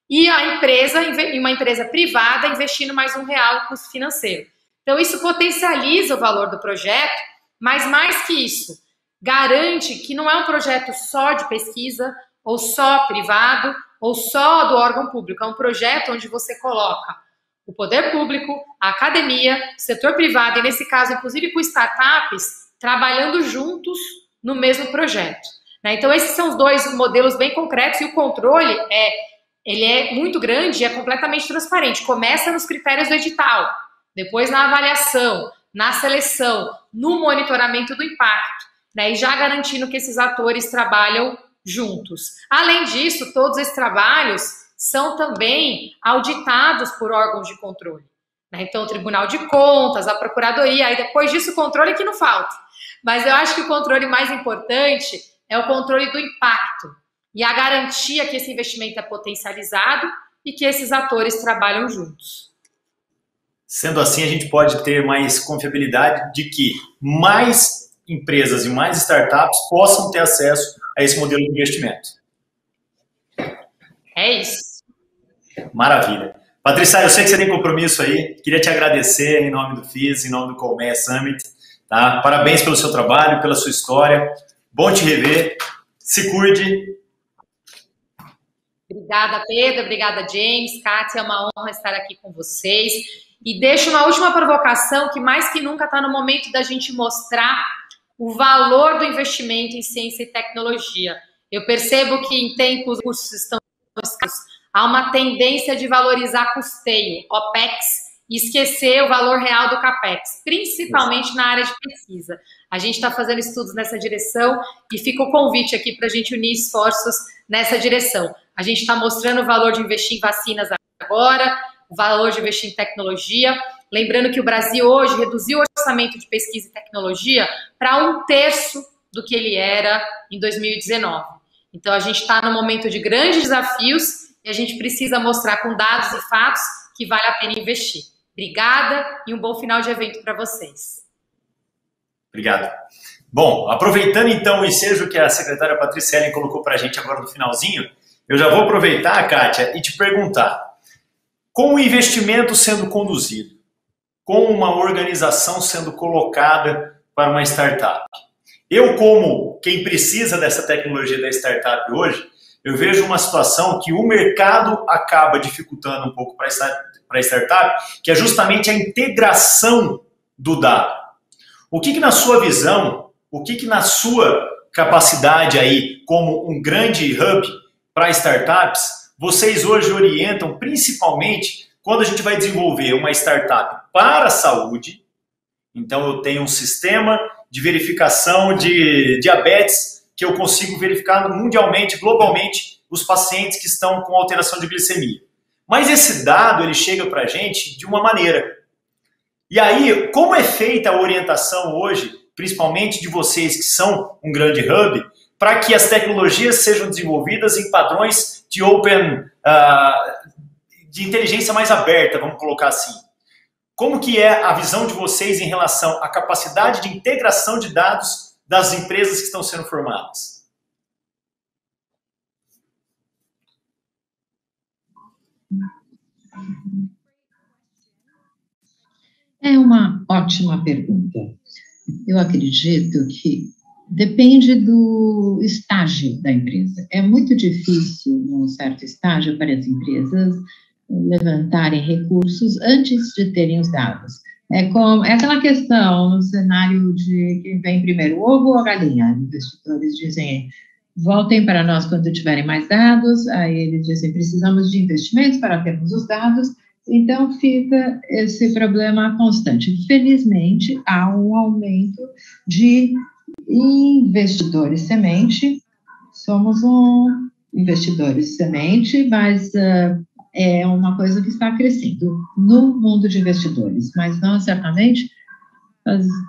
e a empresa, uma empresa privada, investindo mais R$1 em custo financeiro. Então, isso potencializa o valor do projeto, mas mais que isso, garante que não é um projeto só de pesquisa, ou só privado, ou só do órgão público. É um projeto onde você coloca o poder público, a academia, o setor privado, e nesse caso, inclusive com startups, trabalhando juntos no mesmo projeto. Então, esses são os dois modelos bem concretos, e o controle ele é muito grande e é completamente transparente. Começa nos critérios do edital, depois na avaliação, na seleção, no monitoramento do impacto, e já garantindo que esses atores trabalham juntos. Além disso, todos esses trabalhos são também auditados por órgãos de controle. Então, o Tribunal de Contas, a Procuradoria, aí depois disso o controle que não falta. Mas eu acho que o controle mais importante é o controle do impacto e a garantia que esse investimento é potencializado e que esses atores trabalham juntos.
Sendo assim, a gente pode ter mais confiabilidade de que mais empresas e mais startups possam ter acesso a esse modelo de investimento.
É isso.
Maravilha. Patrícia, eu sei que você tem compromisso aí. Queria te agradecer em nome do FIS, em nome do Colmeia Summit. Tá? Parabéns pelo seu trabalho, pela sua história. Bom te rever. Se cuide.
Obrigada, Pedro. Obrigada, James. Kátia, é uma honra estar aqui com vocês. E deixo uma última provocação que mais que nunca está no momento da gente mostrar o valor do investimento em ciência e tecnologia. Eu percebo que em tempos os cursos estão escassos, há uma tendência de valorizar custeio, OPEX, e esquecer o valor real do CAPEX, principalmente na área de pesquisa. A gente está fazendo estudos nessa direção e fica o convite aqui para a gente unir esforços nessa direção. A gente está mostrando o valor de investir em vacinas agora, o valor de investir em tecnologia. Lembrando que o Brasil hoje reduziu o orçamento de pesquisa e tecnologia para 1/3 do que ele era em 2019. Então, a gente está num momento de grandes desafios e a gente precisa mostrar com dados e fatos que vale a pena investir. Obrigada e um bom final de evento para vocês.
Obrigado. Bom, aproveitando então o ensejo que a secretária Patrícia Ellen colocou para a gente agora no finalzinho, eu já vou aproveitar, Kátia, e te perguntar, com o investimento sendo conduzido, com uma organização sendo colocada para uma startup, eu, como quem precisa dessa tecnologia da startup hoje, eu vejo uma situação que o mercado acaba dificultando um pouco para a startup, que é justamente a integração do dado. O que na sua visão, o que na sua capacidade aí, como um grande hub para startups, vocês hoje orientam principalmente quando a gente vai desenvolver uma startup para a saúde? Então eu tenho um sistema de verificação de diabetes que eu consigo verificar mundialmente, globalmente, os pacientes que estão com alteração de glicemia. Mas esse dado, ele chega para a gente de uma maneira. E aí, como é feita a orientação hoje, principalmente de vocês que são um grande hub, para que as tecnologias sejam desenvolvidas em padrões de de inteligência mais aberta, vamos colocar assim. Como que é a visão de vocês em relação à capacidade de integração de dados das empresas que estão sendo formadas?
É uma ótima pergunta. Eu acredito que depende do estágio da empresa. É muito difícil, num certo estágio, para as empresas levantarem recursos antes de terem os dados. É aquela questão no cenário de quem vem primeiro, o ovo ou a galinha. Investidores dizem, voltem para nós quando tiverem mais dados, aí eles dizem, precisamos de investimentos para termos os dados, então fica esse problema constante. Felizmente, há um aumento de investidores semente, somos investidores semente, mas é uma coisa que está crescendo no mundo de investidores, mas nós certamente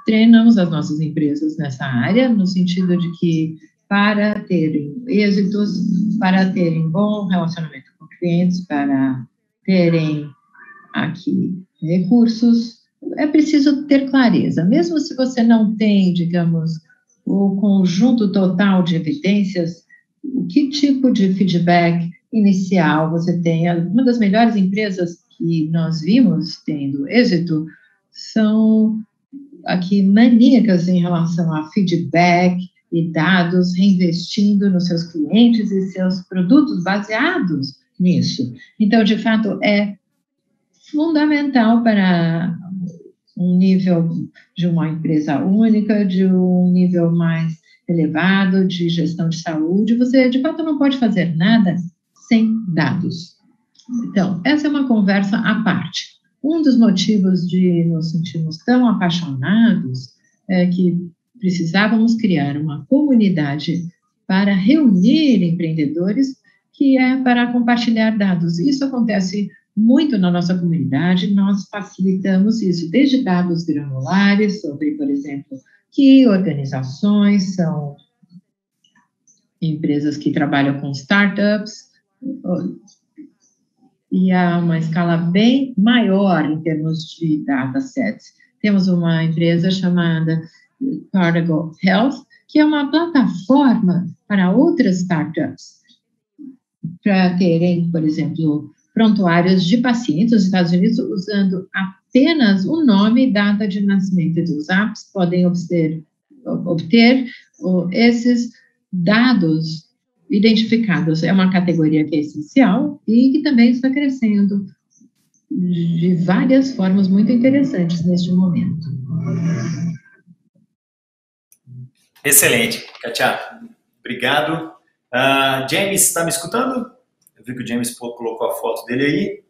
treinamos as nossas empresas nessa área, no sentido de que para terem êxitos, para terem bom relacionamento com clientes, para terem aqui recursos, é preciso ter clareza, mesmo se você não tem, digamos, o conjunto total de evidências, que tipo de feedback inicial você tem. Uma das melhores empresas que nós vimos tendo êxito são aqui maníacas em relação a feedback e dados, reinvestindo nos seus clientes e seus produtos baseados nisso. Então, de fato, é fundamental para um nível de uma empresa única, de um nível mais elevado de gestão de saúde. Você, de fato, não pode fazer nada sem dados. Então, essa é uma conversa à parte. Um dos motivos de nos sentirmos tão apaixonados é que precisávamos criar uma comunidade para reunir empreendedores, que é para compartilhar dados. Isso acontece muito na nossa comunidade, nós facilitamos isso, desde dados granulares sobre, por exemplo, que organizações são empresas que trabalham com startups, e há uma escala bem maior em termos de datasets. Temos uma empresa chamada Cardigo Health, que é uma plataforma para outras startups, para terem, por exemplo, prontuários de pacientes nos Estados Unidos usando apenas o nome e data de nascimento dos apps, podem obter esses dados identificados. É uma categoria que é essencial e que também está crescendo de várias formas muito interessantes neste momento.
Excelente, Kátia. Obrigado. James, está me escutando? Eu vi que o James colocou a foto dele aí.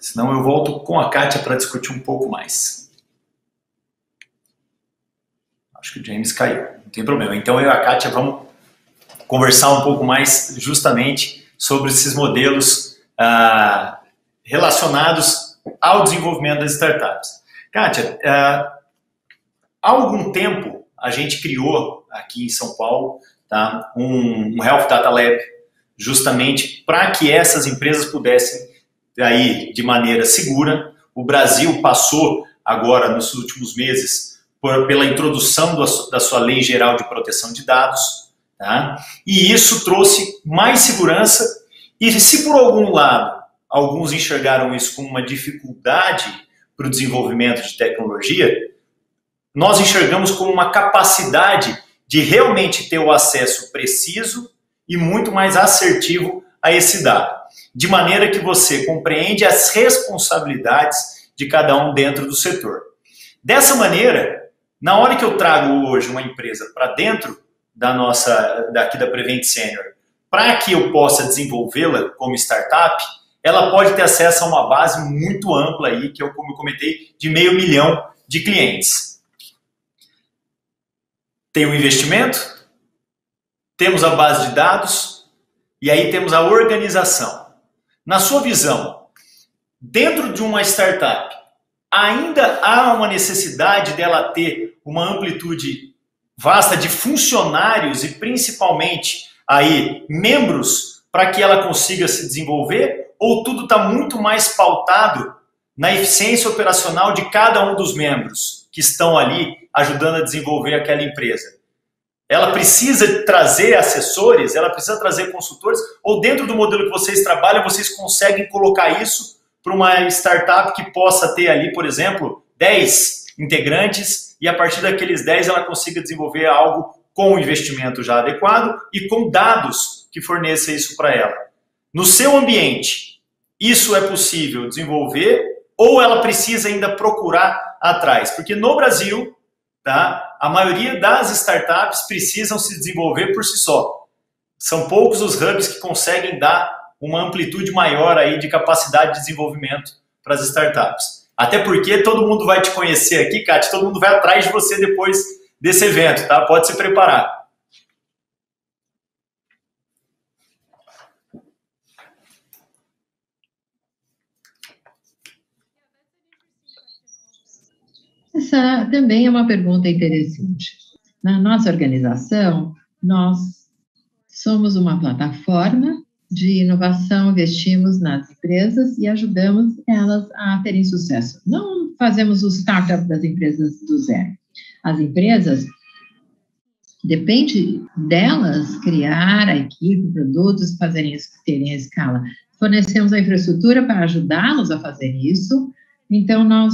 Senão eu volto com a Kátia para discutir um pouco mais. Acho que o James caiu, não tem problema. Então eu e a Kátia vamos conversar um pouco mais justamente sobre esses modelos relacionados ao desenvolvimento das startups. Kátia, há algum tempo a gente criou aqui em São Paulo, tá, um Health Data Lab, justamente para que essas empresas pudessem, aí, de maneira segura. O Brasil passou agora, nos últimos meses, pela introdução da sua Lei Geral de Proteção de Dados, tá? E isso trouxe mais segurança, e se por algum lado alguns enxergaram isso como uma dificuldade para o desenvolvimento de tecnologia, nós enxergamos como uma capacidade de realmente ter o acesso preciso e muito mais assertivo a esse dado, de maneira que você compreende as responsabilidades de cada um dentro do setor. Dessa maneira, na hora que eu trago hoje uma empresa para dentro daqui da Prevent Senior, para que eu possa desenvolvê-la como startup, ela pode ter acesso a uma base muito ampla aí, que eu, como eu comentei, de 500 mil de clientes. Tem o investimento, temos a base de dados e aí temos a organização. Na sua visão, dentro de uma startup, ainda há uma necessidade dela ter uma amplitude vasta de funcionários e principalmente aí membros para que ela consiga se desenvolver, ou tudo está muito mais pautado na eficiência operacional de cada um dos membros que estão ali ajudando a desenvolver aquela empresa? Ela precisa trazer assessores, ela precisa trazer consultores, ou dentro do modelo que vocês trabalham, vocês conseguem colocar isso para uma startup que possa ter ali, por exemplo, 10 integrantes e a partir daqueles 10 ela consiga desenvolver algo com um investimento já adequado e com dados que forneça isso para ela. No seu ambiente, isso é possível desenvolver ou ela precisa ainda procurar atrás? Porque no Brasil, tá, a maioria das startups precisam se desenvolver por si só. São poucos os hubs que conseguem dar uma amplitude maior aí de capacidade de desenvolvimento para as startups. Até porque todo mundo vai te conhecer aqui, Kátia, todo mundo vai atrás de você depois desse evento, tá? Pode se preparar.
Essa também é uma pergunta interessante. Na nossa organização, nós somos uma plataforma de inovação, investimos nas empresas e ajudamos elas a terem sucesso. Não fazemos o startup das empresas do zero. As empresas, depende delas criar a equipe, produtos, terem a escala. Fornecemos a infraestrutura para ajudá-los a fazer isso. Então, na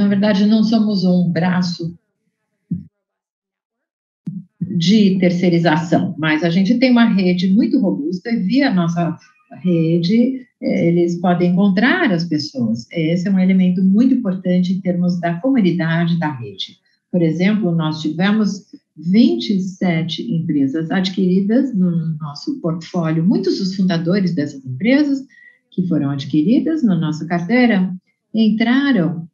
verdade, não somos um braço de terceirização, mas a gente tem uma rede muito robusta e via nossa rede eles podem encontrar as pessoas. Esse é um elemento muito importante em termos da comunidade da rede. Por exemplo, nós tivemos 27 empresas adquiridas no nosso portfólio. Muitos dos fundadores dessas empresas que foram adquiridas na nossa carteira entraram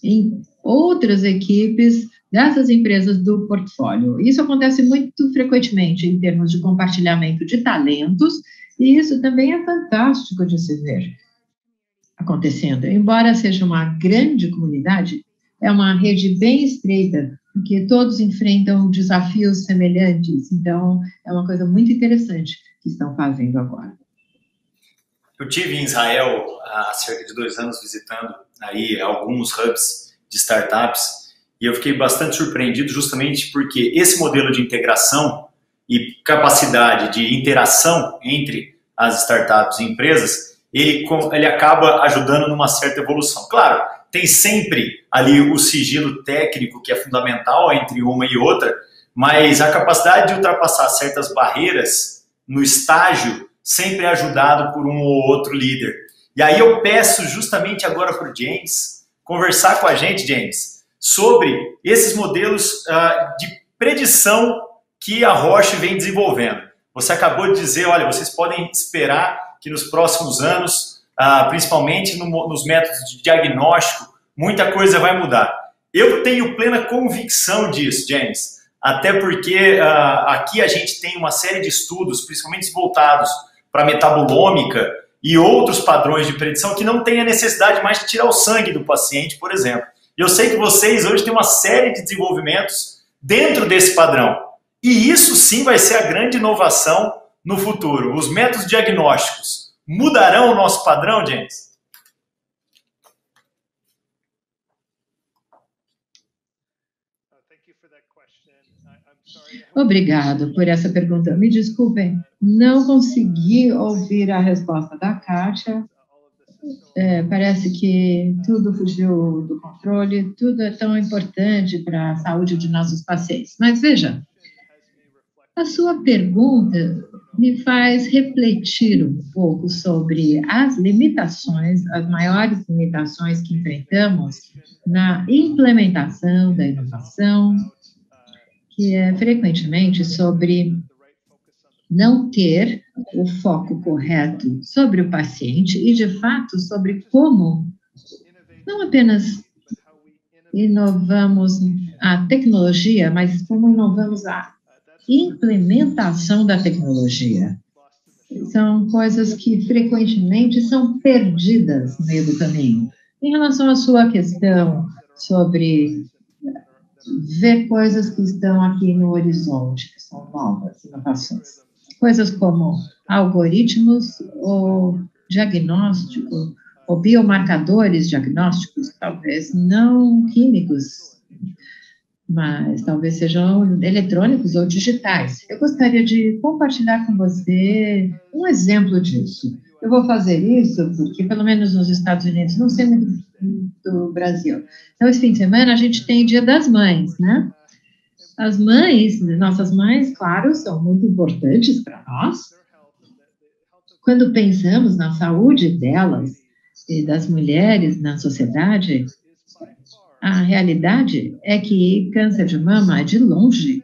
em outras equipes dessas empresas do portfólio. Isso acontece muito frequentemente em termos de compartilhamento de talentos, e isso também é fantástico de se ver acontecendo. Embora seja uma grande comunidade, é uma rede bem estreita, porque todos enfrentam desafios semelhantes, então é uma coisa muito interessante que estão fazendo agora.
Eu tive em Israel há cerca de 2 anos visitando aí alguns hubs de startups e eu fiquei bastante surpreendido justamente porque esse modelo de integração e capacidade de interação entre as startups e empresas, ele acaba ajudando numa certa evolução. Claro, tem sempre ali o sigilo técnico que é fundamental entre uma e outra, mas a capacidade de ultrapassar certas barreiras no estágio sempre é ajudado por um ou outro líder. E aí eu peço justamente agora para o James conversar com a gente, James, sobre esses modelos de predição que a Roche vem desenvolvendo. Você acabou de dizer, olha, vocês podem esperar que nos próximos anos, principalmente nos métodos de diagnóstico, muita coisa vai mudar. Eu tenho plena convicção disso, James, até porque aqui a gente tem uma série de estudos, principalmente voltados para metabolômica e outros padrões de predição que não tem a necessidade mais de tirar o sangue do paciente, por exemplo. E eu sei que vocês hoje têm uma série de desenvolvimentos dentro desse padrão. E isso sim vai ser a grande inovação no futuro. Os métodos diagnósticos mudarão o nosso padrão, James?
Obrigado por essa pergunta. Me desculpem, não consegui ouvir a resposta da Kátia. Parece que tudo fugiu do controle, tudo é tão importante para a saúde de nossos pacientes. Mas veja, a sua pergunta me faz refletir um pouco sobre as limitações, as maiores limitações que enfrentamos na implementação da inovação, que é frequentemente sobre não ter o foco correto sobre o paciente e, de fato, sobre como não apenas inovamos a tecnologia, mas como inovamos a implementação da tecnologia. São coisas que frequentemente são perdidas no meio do caminho. Em relação à sua questão sobre ver coisas que estão aqui no horizonte, que são novas inovações, coisas como algoritmos ou diagnóstico, ou biomarcadores diagnósticos, talvez não químicos, mas talvez sejam eletrônicos ou digitais. Eu gostaria de compartilhar com você um exemplo disso. Eu vou fazer isso porque, pelo menos nos Estados Unidos, não sei muito do Brasil. Então, esse fim de semana, a gente tem Dia das Mães, né? As mães, nossas mães, claro, são muito importantes para nós. Quando pensamos na saúde delas e das mulheres na sociedade, a realidade é que câncer de mama, de longe,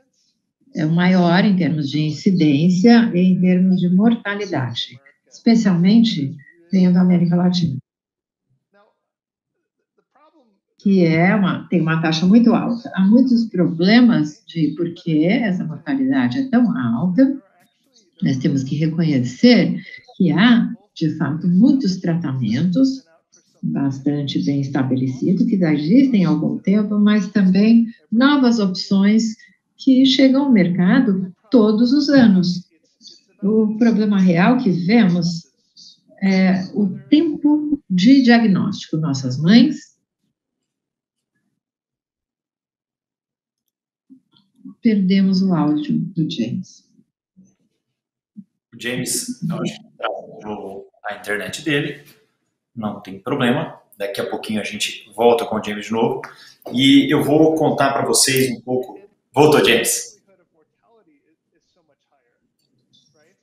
é o maior em termos de incidência e em termos de mortalidade, especialmente vindo da América Latina, que tem uma taxa muito alta. Há muitos problemas de por que essa mortalidade é tão alta. Nós temos que reconhecer que há, de fato, muitos tratamentos bastante bem estabelecidos, que já existem há algum tempo, mas também novas opções que chegam ao mercado todos os anos. O problema real que vemos é o tempo de diagnóstico. Nossas mães perdemos o áudio do James.
O James, eu acho que travou a internet dele, não tem problema. Daqui a pouquinho a gente volta com o James de novo. E eu vou contar para vocês um pouco. Voltou, James.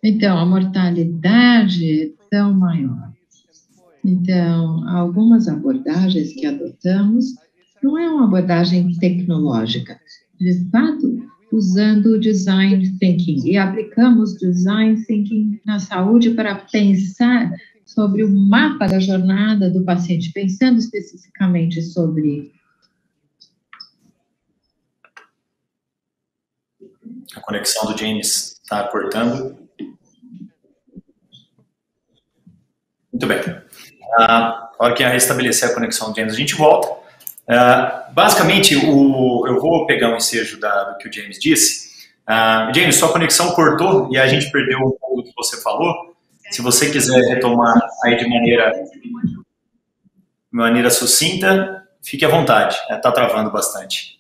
Então, a mortalidade é tão maior. Então, algumas abordagens que adotamos não é uma abordagem tecnológica. De fato, usando o design thinking. E aplicamos design thinking na saúde para pensar sobre o mapa da jornada do paciente, pensando especificamente sobre...
A conexão do James está cortando. Muito bem. A hora que restabelecer a conexão do James, a gente volta. Basicamente, eu vou pegar um ensejo do que o James disse. James, sua conexão cortou e a gente perdeu um pouco do que você falou. Se você quiser retomar aí de maneira sucinta, fique à vontade. Está travando bastante.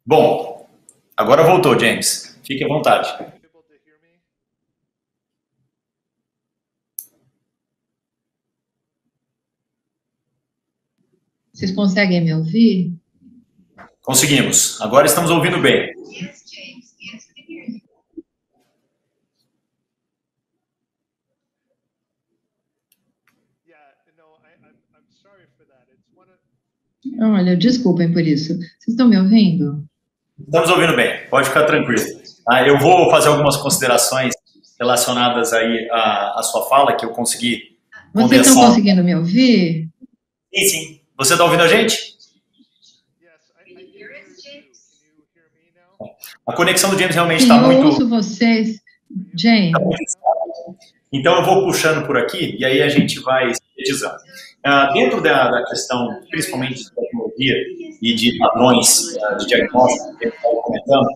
Bom, agora voltou, James. Fique à vontade.
Vocês conseguem me ouvir?
Conseguimos. Agora estamos ouvindo bem.
Olha, desculpem por isso. Vocês estão me ouvindo?
Estamos ouvindo bem. Pode ficar tranquilo. Eu vou fazer algumas considerações relacionadas aí à sua fala, que eu consegui condensar.
Vocês estão conseguindo me ouvir?
Sim, sim. Você está ouvindo a gente? A conexão do James realmente está muito...
Eu ouço vocês, James.
Tá muito... Então eu vou puxando por aqui e aí a gente vai sintetizando. Dentro da questão, principalmente de tecnologia e de padrões de diagnóstico, que eu estava comentando,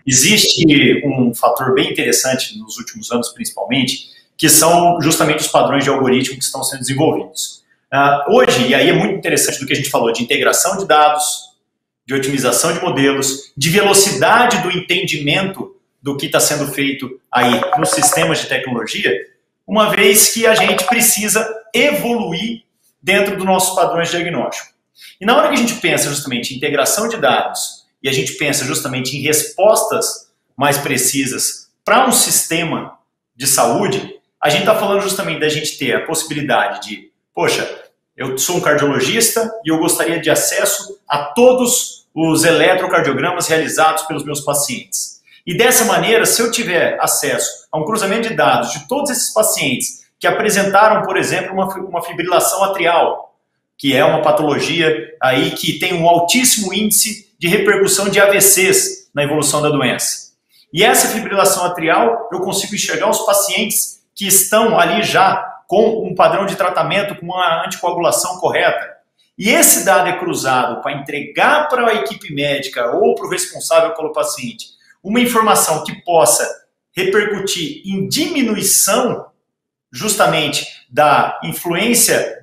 existe um fator bem interessante nos últimos anos, principalmente, que são justamente os padrões de algoritmo que estão sendo desenvolvidos. Hoje, e aí é muito interessante do que a gente falou, de integração de dados, de otimização de modelos, de velocidade do entendimento do que está sendo feito aí nos sistemas de tecnologia, uma vez que a gente precisa evoluir dentro dos nossos padrões de diagnóstico. E na hora que a gente pensa justamente em integração de dados e a gente pensa justamente em respostas mais precisas para um sistema de saúde, a gente está falando justamente da gente ter a possibilidade de, poxa, eu sou um cardiologista e eu gostaria de acesso a todos os eletrocardiogramas realizados pelos meus pacientes. E dessa maneira, se eu tiver acesso a um cruzamento de dados de todos esses pacientes que apresentaram, por exemplo, uma fibrilação atrial, que é uma patologia aí que tem um altíssimo índice de repercussão de AVCs na evolução da doença. E essa fibrilação atrial, eu consigo enxergar os pacientes que estão ali já com um padrão de tratamento, com uma anticoagulação correta. E esse dado é cruzado para entregar para a equipe médica ou para o responsável pelo paciente uma informação que possa repercutir em diminuição justamente da influência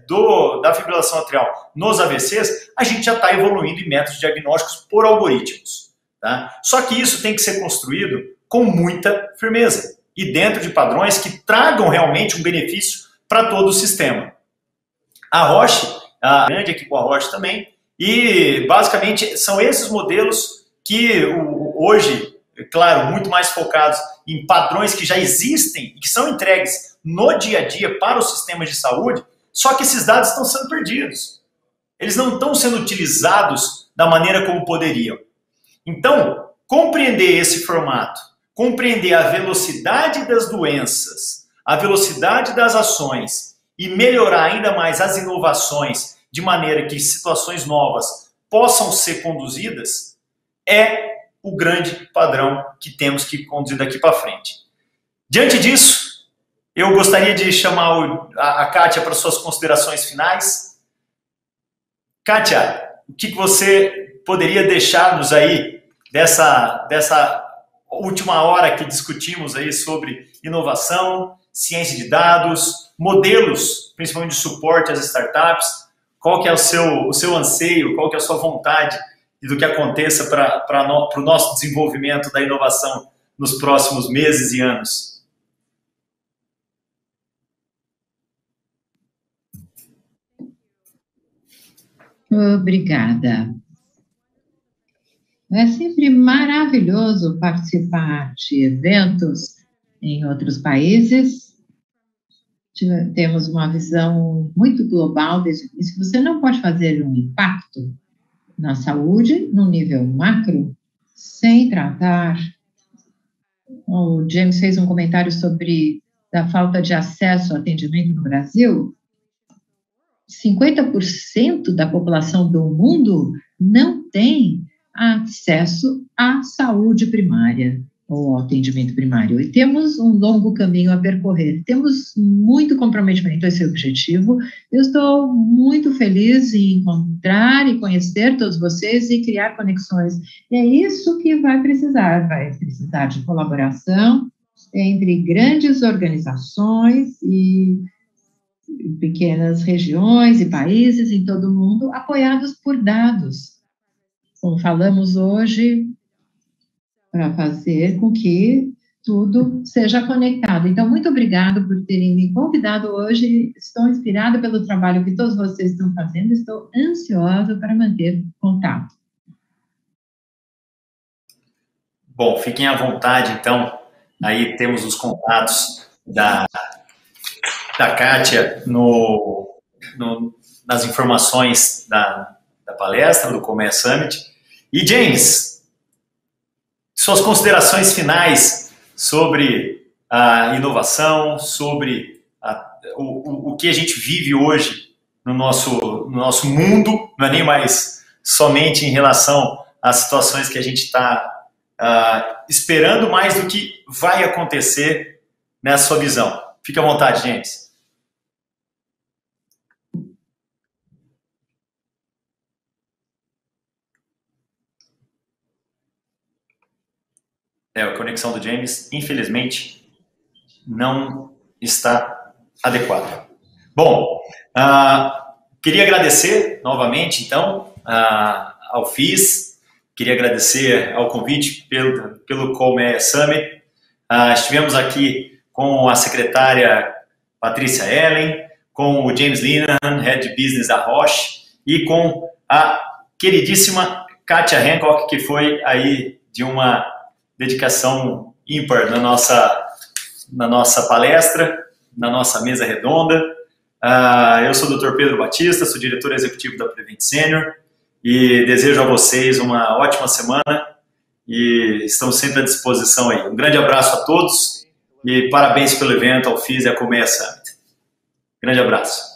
da fibrilação atrial nos AVCs, a gente já está evoluindo em métodos diagnósticos por algoritmos. Tá? Só que isso tem que ser construído com muita firmeza e dentro de padrões que tragam realmente um benefício para todo o sistema. A Roche, a grande aqui com a Roche também, e basicamente são esses modelos que hoje, claro, muito mais focados em padrões que já existem e que são entregues no dia a dia para os sistemas de saúde, só que esses dados estão sendo perdidos. Eles não estão sendo utilizados da maneira como poderiam. Então, compreender esse formato, compreender a velocidade das doenças, a velocidade das ações e melhorar ainda mais as inovações de maneira que situações novas possam ser conduzidas é o grande padrão que temos que conduzir daqui para frente. Diante disso, eu gostaria de chamar a Kátia para suas considerações finais. Kátia, o que você poderia deixar-nos aí dessa última hora que discutimos aí sobre inovação, ciência de dados, modelos, principalmente de suporte às startups? Qual que é o seu anseio, qual que é a sua vontade e do que aconteça para o nosso desenvolvimento da inovação nos próximos meses e anos?
Obrigada. É sempre maravilhoso participar de eventos em outros países. Temos uma visão muito global desde o início. Você não pode fazer um impacto na saúde, no nível macro, sem tratar. O James fez um comentário sobre a falta de acesso ao atendimento no Brasil. 50% da população do mundo não tem acesso à saúde primária ou ao atendimento primário. E temos um longo caminho a percorrer. Temos muito comprometimento a esse objetivo. Eu estou muito feliz em encontrar e conhecer todos vocês e criar conexões. E é isso que vai precisar de colaboração entre grandes organizações e pequenas regiões e países em todo o mundo, apoiados por dados. Como falamos hoje, para fazer com que tudo seja conectado. Então, muito obrigado por terem me convidado hoje. Estou inspirada pelo trabalho que todos vocês estão fazendo. Estou ansiosa para manter contato.
Bom, fiquem à vontade, então. Aí temos os contatos da Kátia nas informações da palestra, do Colmeia Summit. E, James, suas considerações finais sobre a inovação, sobre o que a gente vive hoje no nosso mundo, não é nem mais somente em relação às situações que a gente está esperando mais do que vai acontecer nessa sua visão. Fique à vontade, James. A conexão do James, infelizmente, não está adequada. Bom, queria agradecer novamente, então, ao FIS, queria agradecer ao convite pelo Colmeia Summit. Estivemos aqui com a secretária Patrícia Ellen, com o James Linehan, Head de Business da Roche, e com a queridíssima Kátia Hancock, que foi aí de uma dedicação ímpar na nossa palestra, na nossa mesa redonda. Eu sou o Dr. Pedro Batista, sou diretor executivo da Prevent Senior e desejo a vocês uma ótima semana e estamos sempre à disposição aí. Um grande abraço a todos e parabéns pelo evento, ao FIS e à Colmeia Summit. Grande abraço.